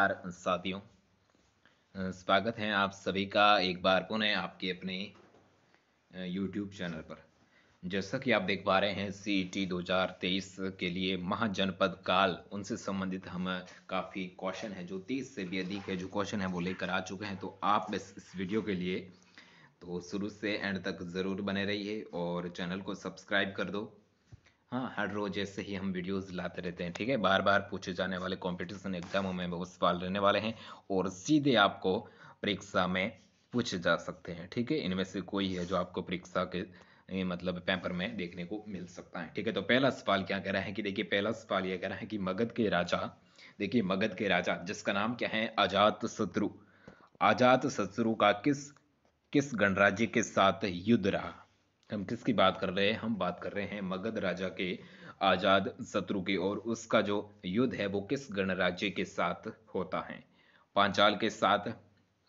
नमस्कार साथियों। स्वागत है आप सभी का एक बार पुनः आपके अपने YouTube चैनल पर। जैसा कि आप देख पा रहे हैं CET 2023 के लिए महाजनपद काल उनसे संबंधित हम काफ़ी क्वेश्चन है जो 30 से भी अधिक है जो क्वेश्चन है वो लेकर आ चुके हैं। तो आप इस वीडियो के लिए तो शुरू से एंड तक ज़रूर बने रहिए और चैनल को सब्सक्राइब कर दो। हाँ, हर रोज ऐसे ही हम वीडियोस लाते रहते हैं, ठीक है। बार बार पूछे जाने वाले कंपटीशन एग्जामों में वो सवाल रहने वाले हैं और सीधे आपको परीक्षा में पूछे जा सकते हैं, ठीक है। इनमें से कोई है जो आपको परीक्षा के मतलब पेपर में देखने को मिल सकता है, ठीक है। तो पहला सवाल क्या कह रहा है कि देखिए, पहला सवाल ये कह रहा है कि मगध के राजा, देखिए मगध के राजा जिसका नाम क्या है, अजात शत्रु। अजात शत्रु का किस किस गणराज्य के साथ युद्ध रहा। हम किसकी बात कर रहे हैं, हम बात कर रहे हैं मगध राजा के आजाद शत्रु की। और उसका जो युद्ध है वो किस गणराज्य के साथ होता है। पांचाल के साथ,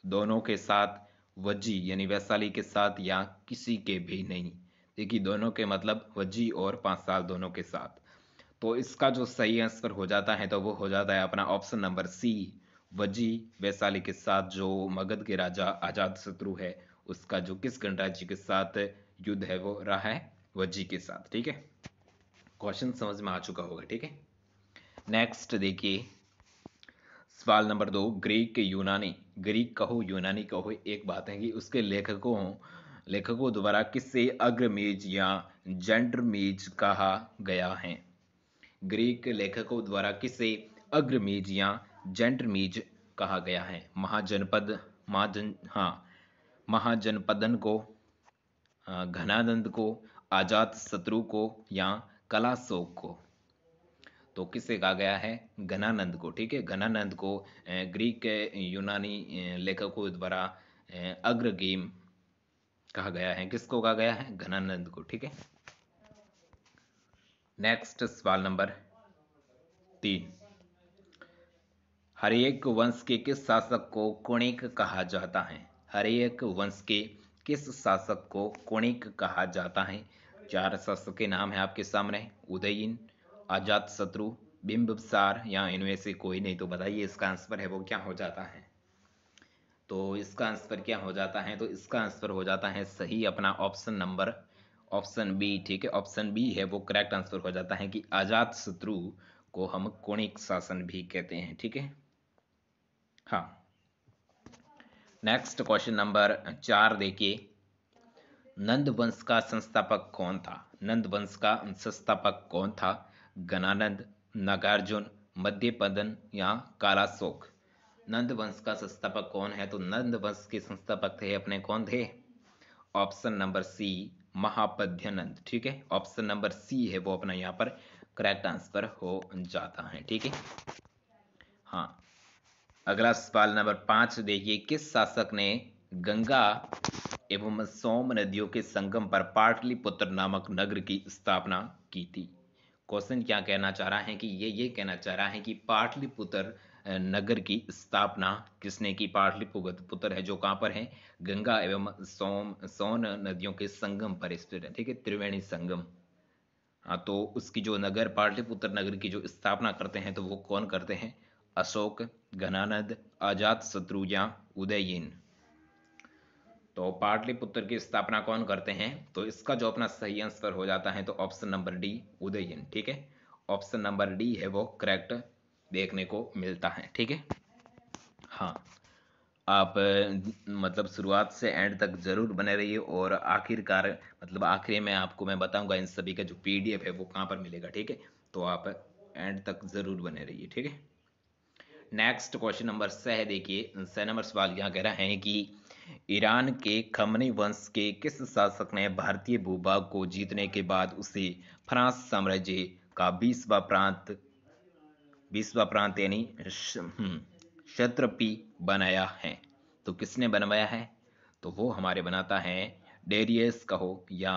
दोनों के साथ, वज्जी यानी वैशाली के साथ, या किसी के भी नहीं। देखिए दोनों के मतलब वज्जी और पांचाल दोनों के साथ। तो इसका जो सही आंसर हो जाता है तो वो हो जाता है अपना option number C, Vajji Vaishali के साथ। जो मगध के राजा अजात शत्रु है उसका जो किस गणराज्य के साथ युद्ध है वो रहा है वज्जी के साथ, ठीक है। क्वेश्चन समझ में आ चुका होगा, ठीक है। नेक्स्ट देखिए, सवाल नंबर 2, ग्रीक यूनानी, ग्रीक कहो यूनानी कहो एक बात है कि उसके लेखकों द्वारा किसे अग्रमीज या जेंडरमीज कहा गया है। ग्रीक लेखकों द्वारा किसे अग्रमीज या जेंटरमीज कहा गया है। महाजनपदन को, घनानंद को, अजात शत्रु को, या कलाशोक को। तो किसे कहा गया है, घनानंद को, ठीक है। घनानंद को ग्रीक के यूनानी लेखकों द्वारा अग्रगेम कहा गया है। किसको कहा गया है, घनानंद को, ठीक है। नेक्स्ट सवाल नंबर 3, हर्यक वंश के किस शासक को कुणिक कहा जाता है। हर्यक वंश के किस शासक को कुणिक कहा जाता है। चार शासक के नाम है आपके सामने, उदयन, अजातशत्रु, बिंबिसार, या इनमें से कोई नहीं। तो बताइए इसका आंसर है वो क्या हो जाता है। तो इसका आंसर क्या हो जाता है, तो इसका आंसर हो जाता है सही अपना ऑप्शन बी, ठीक है। ऑप्शन बी है वो करेक्ट आंसर हो जाता है कि अजातशत्रु को हम कुणिक शासन भी कहते हैं, ठीक है। हाँ, नेक्स्ट क्वेश्चन नंबर 4 देखिए, नंद वंश का संस्थापक कौन था। नंद वंश का संस्थापक कौन था। गणानंद, नागार्जुन, मध्यपदन, या कालाशोक। नंद वंश का संस्थापक कौन है, तो नंद वंश के संस्थापक थे अपने, कौन थे। ऑप्शन नंबर सी, महापद्यनंद, ठीक है। ऑप्शन नंबर सी है वो अपना यहाँ पर करेक्ट आंसर हो जाता है, ठीक है। हाँ, अगला सवाल नंबर 5 देखिए, किस शासक ने गंगा एवं सोम नदियों के संगम पर पाटलिपुत्र नामक नगर की स्थापना की थी। क्वेश्चन क्या कहना चाह रहा है कि ये कहना चाह रहा है कि पाटलिपुत्र नगर की स्थापना किसने की। पाटलिपुत्र है जो कहाँ पर है, गंगा एवं सोन नदियों के संगम पर स्थित है, ठीक है, त्रिवेणी संगम। हाँ, तो उसकी जो नगर पाटलिपुत्र नगर की जो स्थापना करते हैं तो वो कौन करते हैं, अशोक, घनानंद, अजात शत्रु, या उदयन। तो पाटलिपुत्र की स्थापना कौन करते हैं, तो इसका जो अपना सही आंसर हो जाता है तो ऑप्शन नंबर डी, उदयन, ठीक है। ऑप्शन नंबर डी है वो करेक्ट देखने को मिलता है, ठीक है। हाँ, आप मतलब शुरुआत से एंड तक जरूर बने रहिए और आखिरकार मतलब आखिरी में आपको मैं बताऊंगा इन सभी का जो PDF है वो कहाँ पर मिलेगा, ठीक है। तो आप एंड तक जरूर बने रहिए, ठीक है। नेक्स्ट क्वेश्चन नंबर 6 देखिए, 6 नंबर सवाल यहाँ कह रहा है कि ईरान के खमनी वंश के किस शासक ने भारतीय भूभाग को जीतने के बाद उसे फ्रांस साम्राज्य का 20वां प्रांत यानी क्षत्रपी बनाया है। तो किसने बनवाया है, तो वो हमारे बनाता है डेरियस कहो या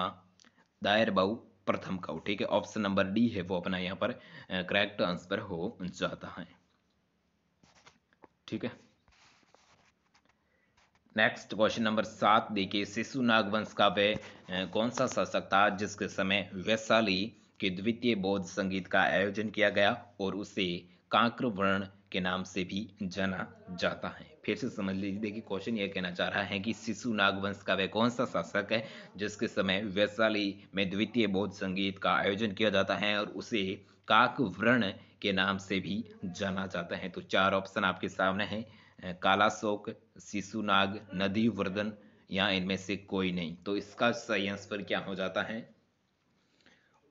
दायर बाऊ प्रथम कहो, ठीक है। ऑप्शन नंबर डी है वो अपना यहाँ पर करेक्ट आंसर हो जाता है, ठीक है। नेक्स्ट क्वेश्चन नंबर 7 देखिए, शिशुनाग वंश का वह कौन सा शासक था जिसके समय वैशाली के द्वितीय बौद्ध संगीत का आयोजन किया गया और उसे कांक्र वर्ण के नाम से भी जाना जाता है। फिर से समझ लीजिए, देखिए क्वेश्चन ये कहना चाह रहा है कि शिशुनाग वंश का वह कौन सा शासक है जिसके समय वैशाली में द्वितीय बौद्ध संगीत का आयोजन किया जाता है और उसे काकवर्ण के नाम से भी जाना जाता है। तो चार ऑप्शन आपके सामने हैं, कालाशोक, शिशुनाग, नदीवर्धन या इनमें से कोई नहीं। तो इसका सही आंसर क्या हो जाता है?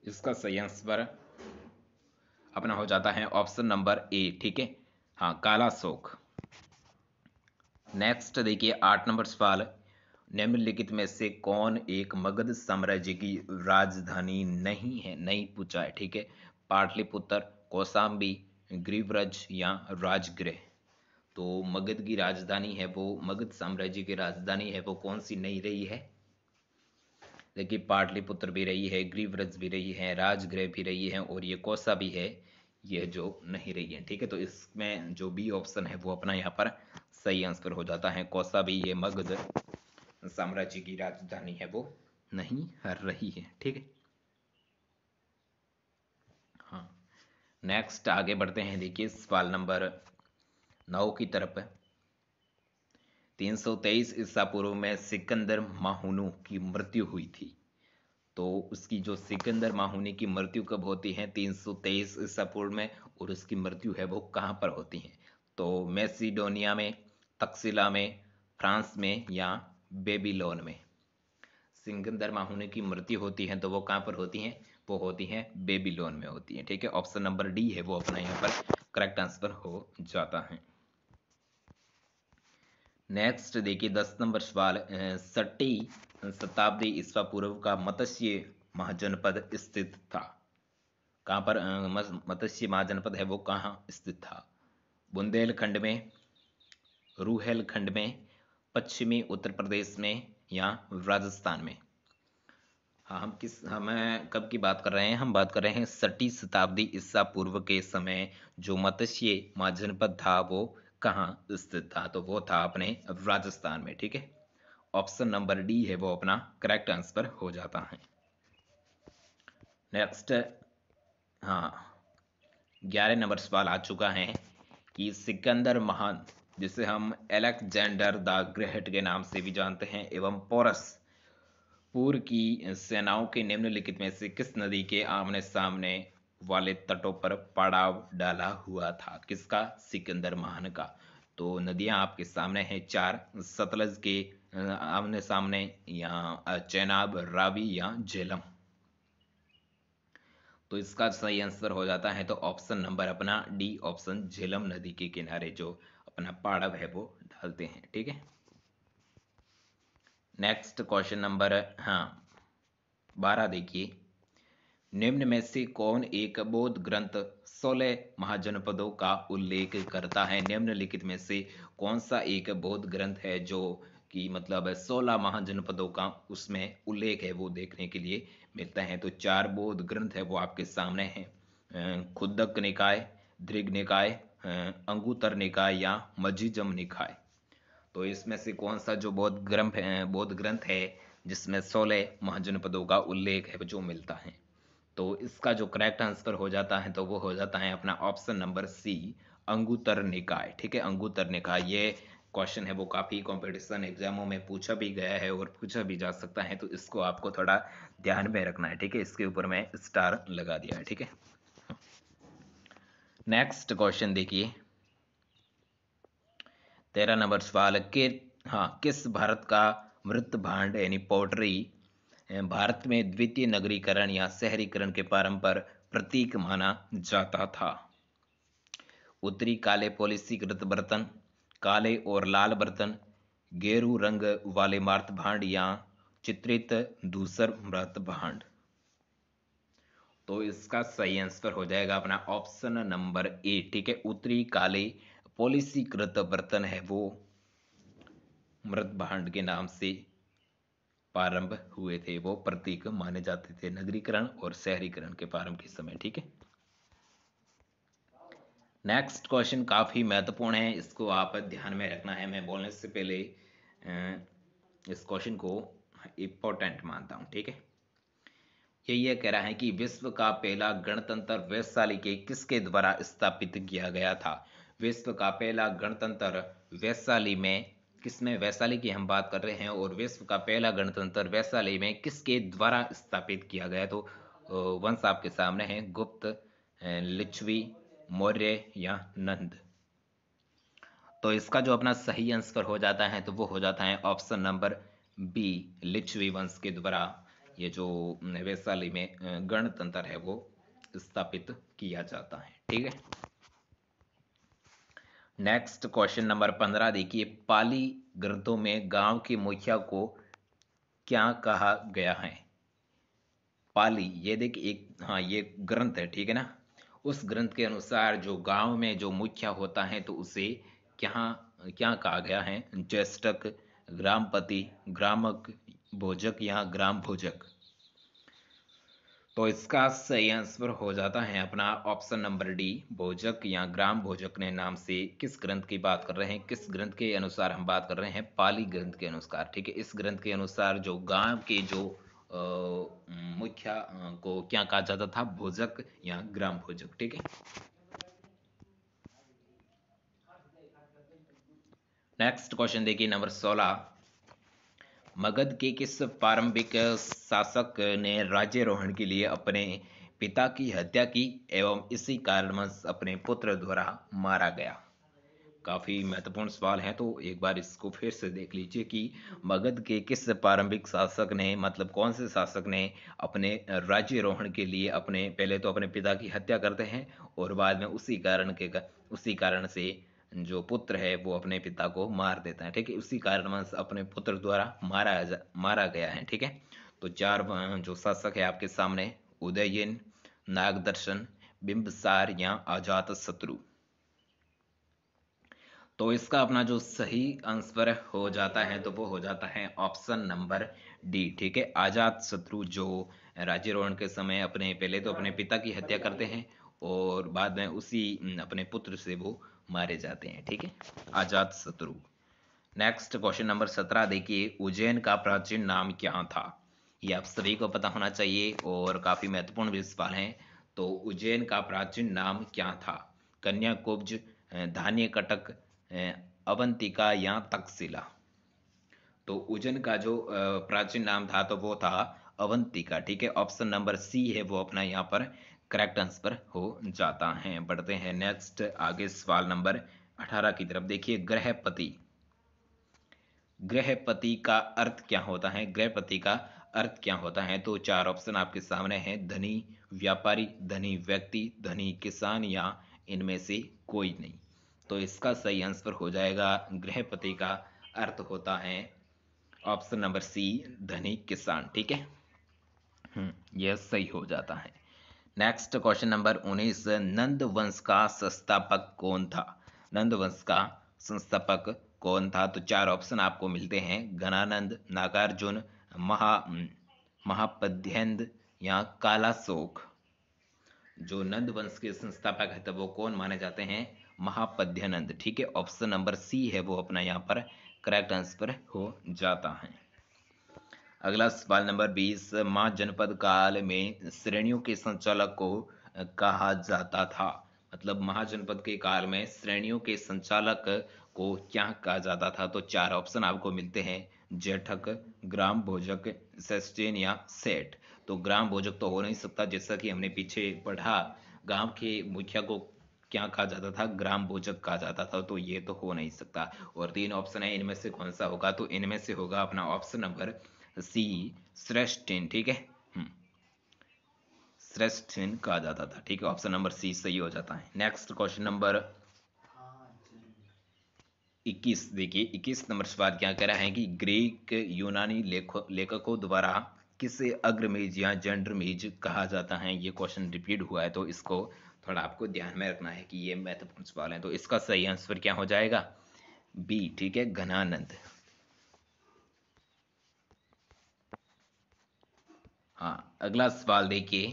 इसका सही आंसर अपना हो जाता है ऑप्शन नंबर ए। ठीक है, हाँ, कालाशोक। नेक्स्ट देखिए 8 नंबर सवाल, निम्नलिखित में से कौन एक मगध साम्राज्य की राजधानी नहीं है? नहीं पूछा है, ठीक है। पाटलिपुत्र, कौशाम्बी, ग्रीव्रज या राजगृह। तो मगध की राजधानी है वो, मगध साम्राज्य की राजधानी है वो कौन सी नहीं रही है? देखिए पाटलिपुत्र भी रही है, ग्रीव्रज भी रही है, राजगृह भी रही है और ये कौसा भी है, ये जो नहीं रही है। ठीक है, तो इसमें जो बी ऑप्शन है वो अपना यहाँ पर सही आंसर हो जाता है। कौसा भी ये मगध साम्राज्य की राजधानी है वो नहीं रही है। ठीक है, हाँ। नेक्स्ट आगे बढ़ते हैं, देखिए सवाल नंबर 9 की तरफ। 323 ईसा पूर्व में सिकंदर माहूनू की मृत्यु हुई थी। तो उसकी जो सिकंदर माहूनी की मृत्यु कब होती है? 323 ईसा पूर्व में, और उसकी मृत्यु है वो कहाँ पर होती है? तो मैसिडोनिया में, तक्षशिला में, फ्रांस में या बेबीलोन में। सिकंदर माहूनी की मृत्यु होती है तो वो कहाँ पर होती है? वो होती है बेबीलोन में होती है। ठीक है, ऑप्शन नंबर डी है वो अपना यहाँ पर करेक्ट आंसर हो जाता है। नेक्स्ट देखिए 10 नंबर सवाल, 6वीं शताब्दी ईसा पूर्व का मत्स्य महाजनपद स्थित था। कहाँ पर मत्स्य महाजनपद है वो कहाँ स्थित था? बुंदेलखंड में, रूहेलखंड में, पश्चिमी उत्तर प्रदेश में या राजस्थान में? हाँ, हम कब की बात कर रहे हैं? हम बात कर रहे हैं 6वीं शताब्दी ईसा पूर्व के समय जो मत्स्य महाजनपद था वो कहाँ स्थित था? तो वो था अपने राजस्थान में। ठीक है, ऑप्शन नंबर डी है वो अपना करेक्ट आंसर हो जाता है। नेक्स्ट, हाँ, 11 नंबर सवाल आ चुका है कि सिकंदर महान, जिसे हम अलेक्जेंडर द ग्रेट के नाम से भी जानते हैं, एवं पोरस पूर्व की सेनाओं के निम्नलिखित में से किस नदी के आमने सामने वाले तटों पर पड़ाव डाला हुआ था? किसका? सिकंदर महान का। तो नदियां आपके सामने हैं चार, सतलज के आमने सामने, या चेनाब, रावी या झेलम। तो इसका सही आंसर हो जाता है तो ऑप्शन नंबर अपना डी, ऑप्शन झेलम नदी के किनारे जो अपना पड़ाव है वो डालते हैं। ठीक है, नेक्स्ट क्वेश्चन नंबर, हाँ, 12 देखिए, निम्न में से कौन एक बौद्ध ग्रंथ 16 महाजनपदों का उल्लेख करता है? निम्नलिखित में से कौन सा एक बौद्ध ग्रंथ है जो कि मतलब 16 महाजनपदों का उसमें उल्लेख है वो देखने के लिए मिलता है? तो चार बौद्ध ग्रंथ है वो आपके सामने हैं, खुद्दक निकाय, दृघ निकाय, अंगुत्तर निकाय या मझिजम निकाय। तो इसमें से कौन सा जो बौद्ध ग्रंथ है जिसमें 16 महाजनपदों का उल्लेख है जो मिलता है? तो इसका जो करेक्ट आंसर हो जाता है तो वो हो जाता है अपना ऑप्शन नंबर सी, अंगुत्तर निकाय। ठीक है, अंगुत्तर निकाय। ये क्वेश्चन है वो काफी कंपटीशन एग्जामों में पूछा भी गया है और पूछा भी जा सकता है, तो इसको आपको थोड़ा ध्यान में रखना है। ठीक है, इसके ऊपर मैं स्टार लगा दिया है। ठीक है, नेक्स्ट क्वेश्चन देखिए 13 नंबर सवाल के, हाँ, किस भारत का मृत भांड यानी पोट्री भारत में द्वितीय नगरीकरण या शहरीकरण के प्रारंभ पर प्रतीक माना जाता था? उत्तरी काले पॉलिशीकृत बर्तन, काले और लाल बर्तन, गेरू रंग वाले मृत भांड या चित्रित धूसर मृत भांड। तो इसका सही आंसर हो जाएगा अपना ऑप्शन नंबर ए। ठीक है, उत्तरी काले पॉलिशीकृत बर्तन है वो मृत भांड के नाम से प्रारंभ हुए थे, वो प्रतीक माने जाते थे नगरीकरण और शहरीकरण के प्रारंभ के समय। ठीक है, नेक्स्ट क्वेश्चन काफी महत्वपूर्ण है, इसको आप ध्यान में रखना है। मैं बोलने से पहले इस क्वेश्चन को इंपॉर्टेंट मानता हूं। ठीक है, ये कह रहा है कि विश्व का पहला गणतंत्र वैशाली के किसके द्वारा स्थापित किया गया था? विश्व का पहला गणतंत्र वैशाली में किसमें, वैशाली की हम बात कर रहे हैं, और विश्व का पहला गणतंत्र वैशाली में किसके द्वारा स्थापित किया गया? तो वंश आपके सामने है, गुप्त, लिच्छवी, मौर्य या नंद। तो इसका जो अपना सही आंसर हो जाता है तो वो हो जाता है ऑप्शन नंबर बी, लिच्छवी वंश के द्वारा ये जो वैशाली में गणतंत्र है वो स्थापित किया जाता है। ठीक है, नेक्स्ट क्वेश्चन नंबर 15 देखिए, पाली ग्रंथों में गांव के मुखिया को क्या कहा गया है? पाली, ये देखिए एक, हाँ ये ग्रंथ है, ठीक है ना। उस ग्रंथ के अनुसार जो गांव में जो मुखिया होता है तो उसे क्या क्या कहा गया है? ज्येष्ठक, ग्रामपति, ग्रामक, भोजक या ग्राम भोजक। तो इसका सही आंसर हो जाता है अपना ऑप्शन नंबर डी, भोजक या ग्राम भोजक ने नाम से। किस ग्रंथ की बात कर रहे हैं, किस ग्रंथ के अनुसार हम बात कर रहे हैं? पाली ग्रंथ के अनुसार। ठीक है, इस ग्रंथ के अनुसार जो गांव के जो मुखिया को क्या कहा जाता था? भोजक या ग्राम भोजक। ठीक है, नेक्स्ट क्वेश्चन देखिए नंबर 16, मगध के किस प्रारंभिक शासक ने राज्यारोहण के लिए अपने पिता की हत्या की एवं इसी कारणवश अपने पुत्र द्वारा मारा गया? काफी महत्वपूर्ण सवाल है, तो एक बार इसको फिर से देख लीजिए कि मगध के किस प्रारंभिक शासक ने, मतलब कौन से शासक ने अपने राज्यारोहण के लिए अपने, पहले तो अपने पिता की हत्या करते हैं और बाद में उसी कारण से जो पुत्र है वो अपने पिता को मार देता है। ठीक है, उसी कारणवश अपने पुत्र द्वारा मारा गया है। ठीक है, तो चार जो शासक है आपके सामने, उदयन, नागदर्शन, बिंबिसार या अजातशत्रु। तो इसका अपना जो सही आंसर हो जाता है तो वो हो जाता है ऑप्शन नंबर डी। ठीक है, अजात शत्रु जो राज्यारोहण के समय अपने, पहले तो अपने पिता की हत्या करते हैं और बाद में उसी अपने पुत्र से वो मारे जाते हैं। ठीक है, अजात शत्रु। नेक्स्ट क्वेश्चन नंबर 17 देखिए, उज्जैन का प्राचीन नाम क्या था? ये आप सभी को पता होना चाहिए और काफी महत्वपूर्ण भी सवाल है। तो उज्जैन का प्राचीन नाम क्या था? कन्याकुब्ज, धान्य कटक, अवंतिका या तक्षशिला। तो उज्जैन का जो प्राचीन नाम था तो वो था अवंतिका। ठीक है, ऑप्शन नंबर सी है वो अपना यहाँ पर करेक्ट आंसर हो जाता है। बढ़ते हैं नेक्स्ट आगे सवाल नंबर 18 की तरफ देखिए, गृहपति, गृहपति का अर्थ क्या होता है? गृहपति का अर्थ क्या होता है? तो चार ऑप्शन आपके सामने हैं, धनी व्यापारी, धनी व्यक्ति, धनी किसान या इनमें से कोई नहीं। तो इसका सही आंसर हो जाएगा, गृहपति का अर्थ होता है ऑप्शन नंबर सी, धनी किसान। ठीक है, यह सही हो जाता है। नेक्स्ट क्वेश्चन नंबर 19, नंद वंश का संस्थापक कौन था? नंद वंश का संस्थापक कौन था? तो चार ऑप्शन आपको मिलते हैं, घनानंद, नागार्जुन, महापद्यंद या कालाशोक। जो नंद वंश के संस्थापक है तो वो कौन माने जाते हैं? महापद्यनंद। ठीक है, ऑप्शन नंबर सी है वो अपना यहाँ पर करेक्ट आंसर हो जाता है। अगला सवाल नंबर 20, महाजनपद काल में श्रेणियों के संचालक को कहा जाता था? मतलब महाजनपद के काल में श्रेणियों के संचालक को क्या कहा जाता था? तो चार ऑप्शन आपको मिलते हैं, जेठक, ग्राम भोजक, सस्टेन या सेठ। तो ग्राम भोजक तो हो नहीं सकता, जैसा कि हमने पीछे पढ़ा, गांव के मुखिया को क्या कहा जाता था? ग्राम भोजक कहा जाता था, तो ये तो हो नहीं सकता। और तीन ऑप्शन है, इनमें से कौन सा होगा? तो इनमें से होगा अपना ऑप्शन नंबर सी, श्रेष्ठिन। ठीक है, श्रेष्ठिन कहा जाता था। ठीक है, ऑप्शन नंबर सी सही हो जाता है। नेक्स्ट क्वेश्चन नंबर 21 देखिए, 21 नंबर सवाल क्या कह रहा है कि ग्रीक यूनानी लेखकों द्वारा किसे अग्रमीज या जेंडरमीज कहा जाता है? ये क्वेश्चन रिपीट हुआ है तो इसको थोड़ा आपको ध्यान में रखना है कि ये महत्वपूर्ण सवाल है। तो इसका सही आंसर क्या हो जाएगा? बी। ठीक है, घनानंद। हाँ, अगला सवाल देखिए,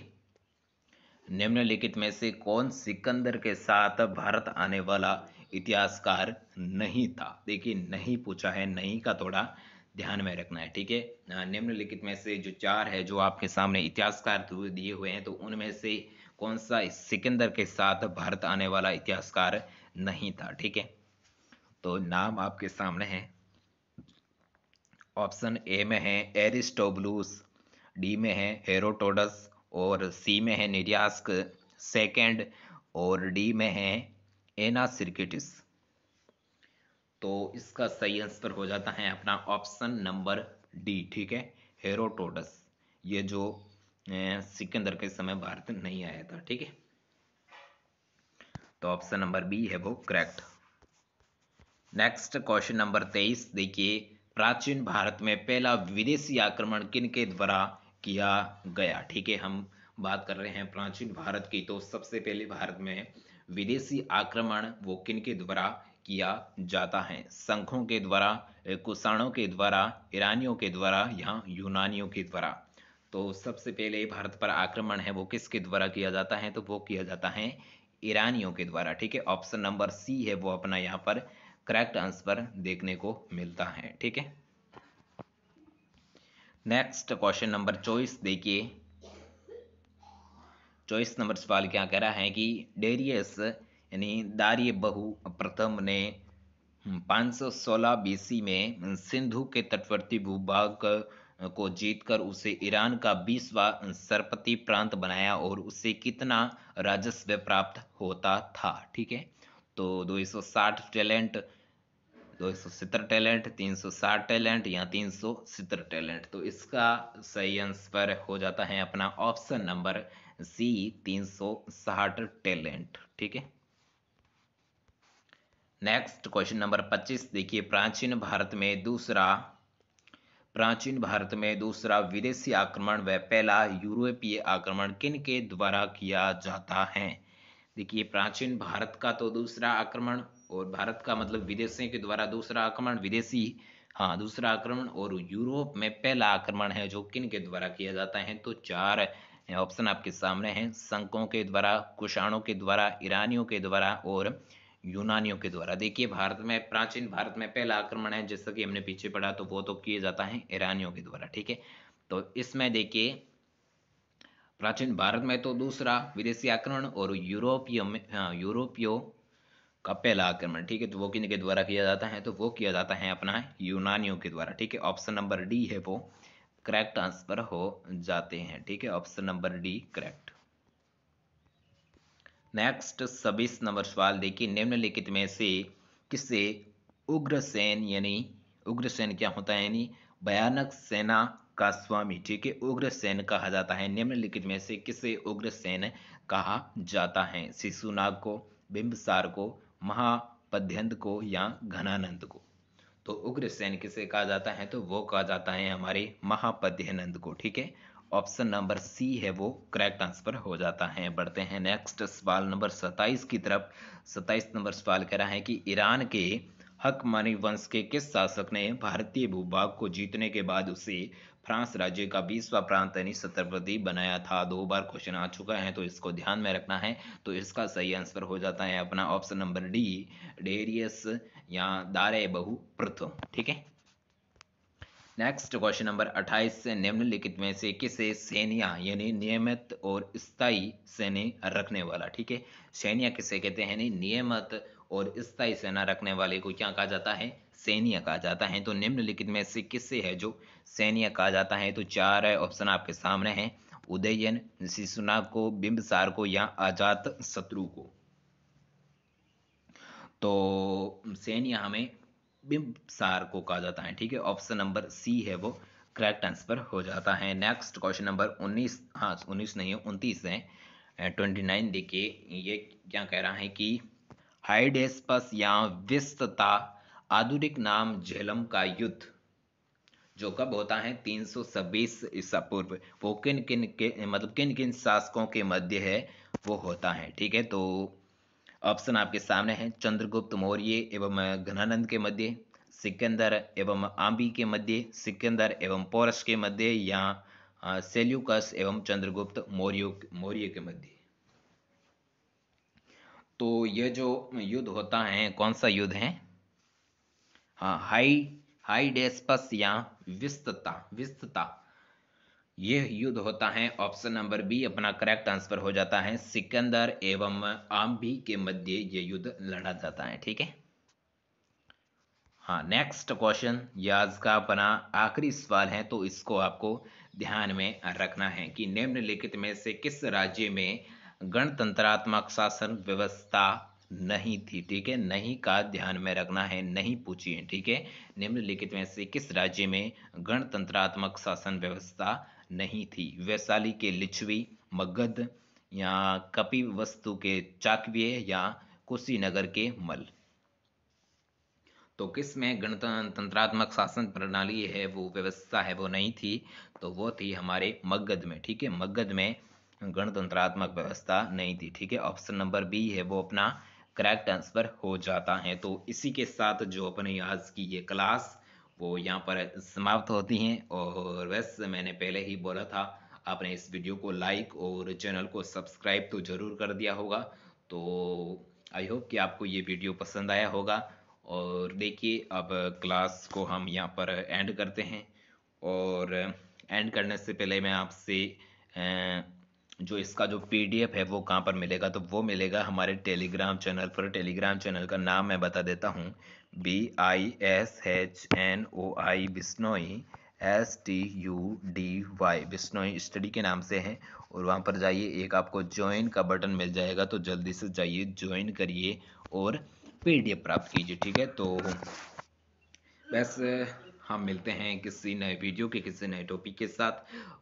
निम्नलिखित में से कौन सिकंदर के साथ भारत आने वाला इतिहासकार नहीं था? देखिए, नहीं पूछा है, नहीं का थोड़ा ध्यान में रखना है। ठीक है, निम्नलिखित में से जो चार है जो आपके सामने इतिहासकार दिए हुए हैं तो उनमें से कौन सा सिकंदर के साथ भारत आने वाला इतिहासकार नहीं था। ठीक है, तो नाम आपके सामने है। ऑप्शन ए में है एरिस्टोबुलस, डी में है हेरोडोटस, और सी में है निरियास्क सेकेंड, और डी में है एनासिर्किटिस। तो इसका सही आंसर हो जाता है अपना ऑप्शन नंबर डी। ठीक है, हेरोडोटस, ये जो सिकंदर के समय भारत नहीं आया था। ठीक है, तो ऑप्शन नंबर बी है वो करेक्ट। नेक्स्ट क्वेश्चन नंबर 23 देखिए, प्राचीन भारत में पहला विदेशी आक्रमण किन के द्वारा किया गया। ठीक है, हम बात कर रहे हैं प्राचीन भारत की, तो सबसे पहले भारत में विदेशी आक्रमण वो किन के द्वारा किया जाता है। संघों के द्वारा, कुषाणों के द्वारा, ईरानियों के द्वारा या यूनानियों के द्वारा। तो सबसे पहले भारत पर आक्रमण है वो किसके द्वारा किया जाता है, तो वो किया जाता है ईरानियों के द्वारा। ठीक है, ऑप्शन नंबर सी है वो अपना यहाँ पर करेक्ट आंसर देखने को मिलता है। ठीक है, नेक्स्ट क्वेश्चन नंबर 24 देखिए। 24 नंबर सवाल क्या कह रहा है कि डेरियस यानी दारिय बहु प्रथम ने 516 बीसी में सिंधु के तटवर्ती भूभाग को जीतकर उसे ईरान का 20वां सरपति प्रांत बनाया, और उससे कितना राजस्व प्राप्त होता था। ठीक है, तो 260 टैलेंट, 270 टैलेंट, 360 टैलेंट या 370 टैलेंट। तो इसका सही आंसर हो जाता है अपना ऑप्शन नंबर सी, 360 टैलेंट। ठीक है, नेक्स्ट क्वेश्चन नंबर 25 देखिए, प्राचीन भारत में दूसरा विदेशी आक्रमण व पहला यूरोपीय आक्रमण किन के द्वारा किया जाता है। देखिए, प्राचीन भारत का तो दूसरा आक्रमण, और भारत का मतलब विदेशियों के द्वारा दूसरा आक्रमण, विदेशी, हाँ दूसरा आक्रमण, और यूरोप में पहला आक्रमण है जो किन के द्वारा किया जाता है। तो चार ऑप्शन आपके सामने हैं, संकों के द्वारा, कुषाणों के द्वारा, ईरानियों के द्वारा और यूनानियों के द्वारा। देखिए, प्राचीन भारत में पहला आक्रमण है, जैसा कि हमने पीछे पढ़ा, तो वो तो किया जाता है ईरानियों के द्वारा। ठीक है, तो इसमें देखिए प्राचीन भारत में तो दूसरा विदेशी आक्रमण, और यूरोपियो में, हाँ यूरोपियो का पहला आक्रमण। ठीक है, तो वो किन के द्वारा किया जाता है, तो वो किया जाता है अपना यूनानियों के द्वारा। ठीक है, ऑप्शन नंबर डी है वो करेक्ट आंसर हो जाते हैं। ठीक है, option number D correct. Next 26 number सवाल देखिए, निम्नलिखित में से किसे उग्रसेन, यानी उग्रसेन क्या होता है, यानी भयानक सेना का स्वामी, ठीक है, उग्रसेन कहा जाता है। निम्नलिखित में से किसे उग्रसेन कहा जाता है। शिशुनाग को, बिंबसार को, महापद्यंत को या घनानंद को। तो उग्रसेन किसे कहा जाता है, तो वो कहा जाता है हमारे महापद्यनंद को। ठीक है, ऑप्शन नंबर सी है वो करेक्ट आंसर हो जाता है। बढ़ते हैं नेक्स्ट सवाल नंबर 27 की तरफ। 27 नंबर सवाल कह रहा है कि ईरान के हकमानी वंश के किस शासक ने भारतीय भूभाग को जीतने के बाद उसे फ्रांस राज्य का 20वां प्रांत यानी छत्रपति बनाया था। 2 बार क्वेश्चन आ चुका है, तो इसको ध्यान में रखना है। तो इसका सही आंसर हो जाता है अपना ऑप्शन नंबर डी, डेरियस या दारे बहु प्रथम। ठीक है, नेक्स्ट क्वेश्चन नंबर 28 से निम्नलिखित में से किसे सैन्य यानी नियमित और स्थायी सेना रखने वाला। ठीक है, सैन्य किसे कहते हैं, नियमित और स्थायी सेना रखने वाले को क्या कहा जाता है, सैन्य कहा जाता है। तो निम्नलिखित में से किससे है जो सैन्य कहा जाता है, तो 4 ऑप्शन आपके सामने हैं, उदयन, शिशुनाग को, बिंबसार को या अजात शत्रु को। तो सैन्य हमें बिंबसार को कहा जाता है। ठीक है, ऑप्शन नंबर सी है वो करेक्ट आंसर हो जाता है। नेक्स्ट क्वेश्चन नंबर 19, हाँ 19 नहीं है 29 है, 29 देखिए, ये क्या कह रहा है कि हाइडेस्पस या विस्तता आधुनिक नाम झेलम का युद्ध जो कब होता है 326 ईसा पूर्व, वो किन किन के मतलब किन किन शासकों के मध्य है वो होता है। ठीक है, तो ऑप्शन आपके सामने हैं, चंद्रगुप्त मौर्य एवं घनानंद के मध्य, सिकंदर एवं आंबी के मध्य, सिकंदर एवं पोरस के मध्य, या सेल्यूकस एवं चंद्रगुप्त मौर्य के मध्य। तो यह जो युद्ध होता है कौन सा युद्ध है, हाँ हाइडेस्पस या विस्तता यह युद्ध होता है, ऑप्शन नंबर बी अपना करेक्ट आंसर हो जाता है, सिकंदर एवं आम्बी के मध्य ये युद्ध लड़ा जाता है। ठीक है, हाँ नेक्स्ट क्वेश्चन, ये आज का अपना आखिरी सवाल है, तो इसको आपको ध्यान में रखना है कि निम्नलिखित में से किस राज्य में गणतंत्रात्मक शासन व्यवस्था नहीं थी। ठीक है, नहीं का ध्यान में रखना है, नहीं पूछिए। ठीक है, निम्नलिखित में से किस राज्य में गणतंत्रात्मक शासन व्यवस्था नहीं थी। वैशाली के लिच्छवी, मगध, या कपिवस्तु के चाकव्य, या कुशीनगर के मल। तो किस में गणतंत्रात्मक शासन प्रणाली है, वो व्यवस्था है, वो नहीं थी, तो वो थी हमारे मगध में। ठीक है, मगध में गणतंत्रात्मक व्यवस्था नहीं थी। ठीक है, ऑप्शन नंबर बी है वो अपना करेक्ट आंसर हो जाता है। तो इसी के साथ जो अपनी आज की ये क्लास वो यहाँ पर समाप्त होती हैं। और वैसे मैंने पहले ही बोला था, आपने इस वीडियो को लाइक और चैनल को सब्सक्राइब तो जरूर कर दिया होगा। तो आई होप कि आपको ये वीडियो पसंद आया होगा। और देखिए, अब क्लास को हम यहाँ पर एंड करते हैं। और एंड करने से पहले मैं आपसे जो इसका जो पीडीएफ है वो कहाँ पर मिलेगा, तो वो मिलेगा हमारे टेलीग्राम चैनल पर। टेलीग्राम चैनल का नाम मैं बता देता हूँ, BISHNOI Bishnoi STUDY Bishnoi study के नाम से है। और वहाँ पर जाइए, एक आपको ज्वाइन का बटन मिल जाएगा, तो जल्दी से जाइए, ज्वाइन करिए और पीडीएफ प्राप्त कीजिए। ठीक है, तो बस हम मिलते हैं किसी नए वीडियो के किसी नए टॉपिक के साथ।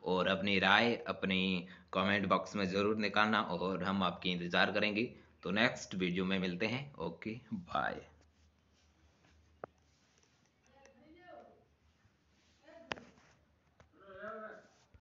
और अपनी राय अपनी कमेंट बॉक्स में ज़रूर निकालना, और हम आपकी इंतज़ार करेंगे। तो नेक्स्ट वीडियो में मिलते हैं। Okay, bye.